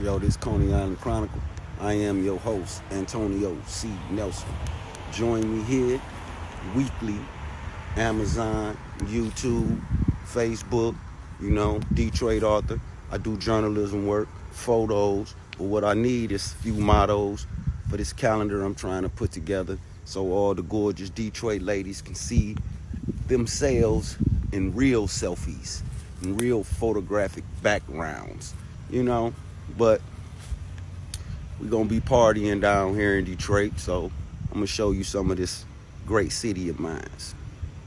Yo, this Coney Island Chronicle. I am your host, Antonio C. Nelson. Join me here weekly, Amazon, YouTube, Facebook, Detroit author. I do journalism work, photos, but what I need is a few mottos for this calendar I'm trying to put together so all the gorgeous Detroit ladies can see themselves in real selfies, in real photographic backgrounds, but we're gonna be partying down here in Detroit, so I'm gonna show you some of this great city of mine.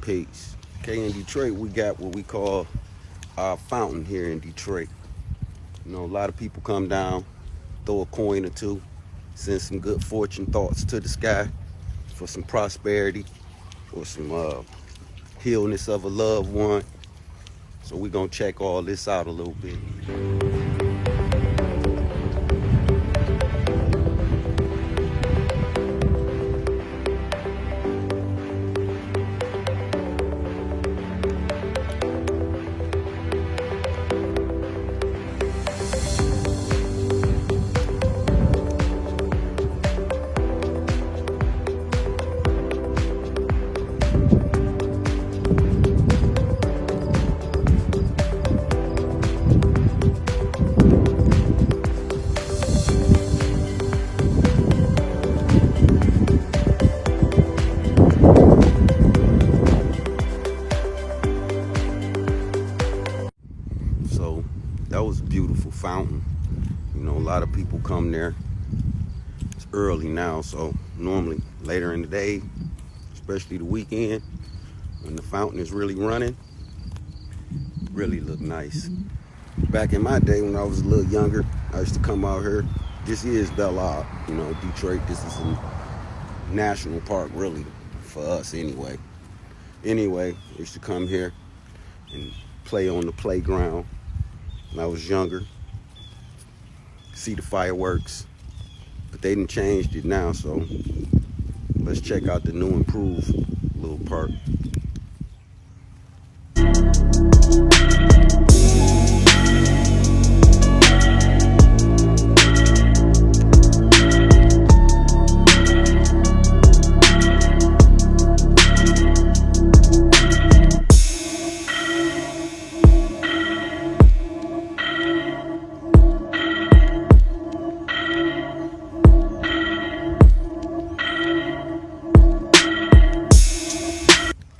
Peace. Okay, in Detroit we got what we call our fountain here in Detroit. A lot of people come down, throw a coin or two, send some good fortune thoughts to the sky for some prosperity or some healness of a loved one. So we're gonna check all this out a little bit. So that was a beautiful fountain. A lot of people come there. It's early now, so normally later in the day, especially the weekend, when the fountain is really running, really look nice. Back in my day when I was a little younger, I used to come out here. This is Belle Isle, Detroit. This is a national park, really, for us anyway. Anyway, I used to come here and play on the playground when I was younger, see the fireworks, but they done changed it now, so let's check out the new improved little park.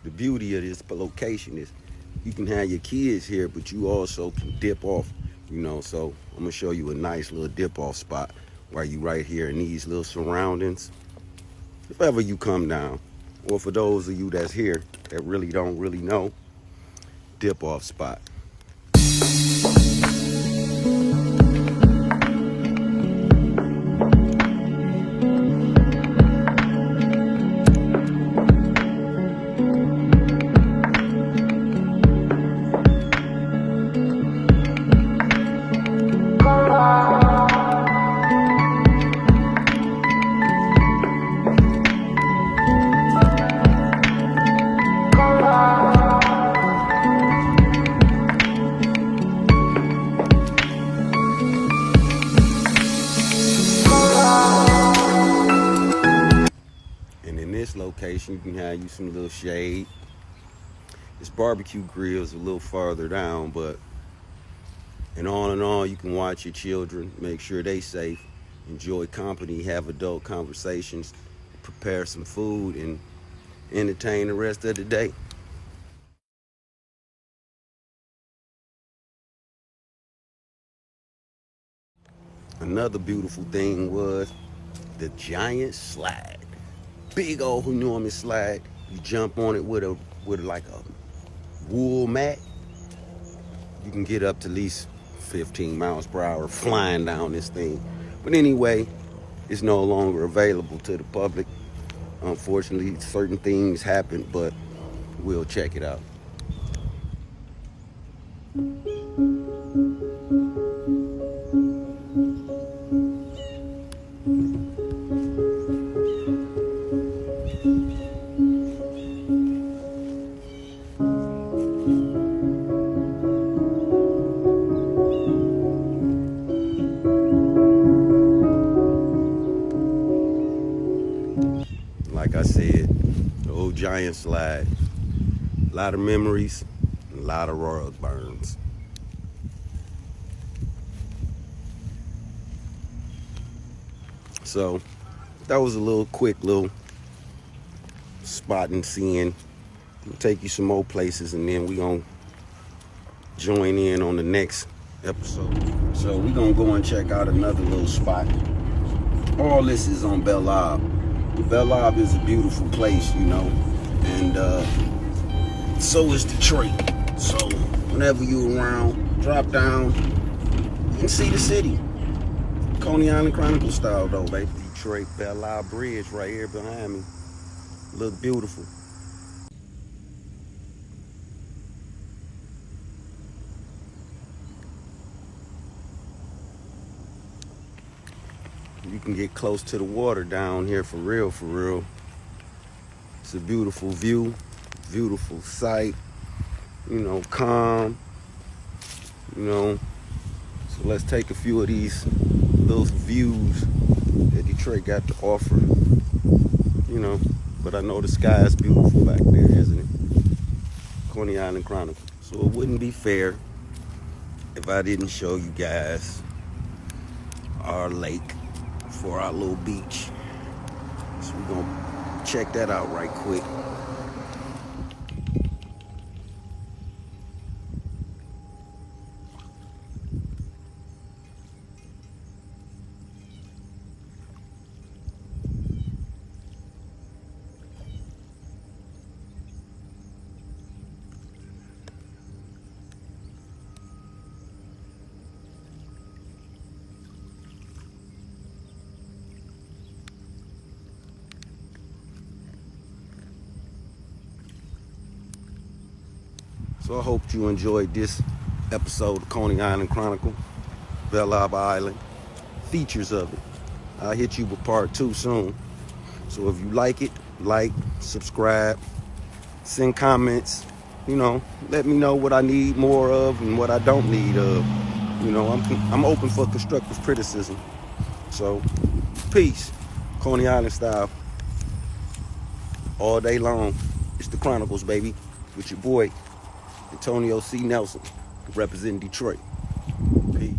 The beauty of this location is you can have your kids here, but you also can dip off, so I'm gonna show you a nice little dip off spot while you right here in these little surroundings. If ever you come down, or for those of you that's here that really don't know, dip off spot. And in this location, you can have you some little shade. This barbecue grill is a little farther down, but in all, you can watch your children, make sure they safe, enjoy company, have adult conversations, prepare some food, and entertain the rest of the day. Another beautiful thing was the giant slide. Big old enormous slide. You jump on it with like a wool mat. You can get up to at least 15 miles per hour flying down this thing. But anyway, it's no longer available to the public. Unfortunately, certain things happen, but we'll check it out. said. The old giant slide. A lot of memories, and a lot of rug burns. So that was a little quick little spot and seeing. We'll take you some more places, and then we gonna join in on the next episode. So we gonna go and check out another little spot. All this is on Belle Isle. Belle Isle is a beautiful place, you know, and so is Detroit. So whenever you around, drop down and see the city. Coney Island Chronicle style though, baby. Detroit Belle Isle Bridge right here behind me. Look beautiful. You can get close to the water down here for real, for real. It's a beautiful view, beautiful sight, you know, calm, you know. So let's take a few of these little views that Detroit got to offer, you know. But I know the sky is beautiful back there, isn't it? Coney Island Chronicle. So it wouldn't be fair if I didn't show you guys our lake for our little beach. So we're gonna check that out right quick. So I hope you enjoyed this episode of Coney Island Chronicle, Belle Isle Island, features of it. I'll hit you with part 2 soon. So if you like it, like, subscribe, send comments, you know, let me know what I need more of and what I don't need of. You know, I'm open for constructive criticism. So, peace. Coney Island style. All day long. It's the Chronicles, baby, with your boy Antonio C. Nelson, representing Detroit. Peace.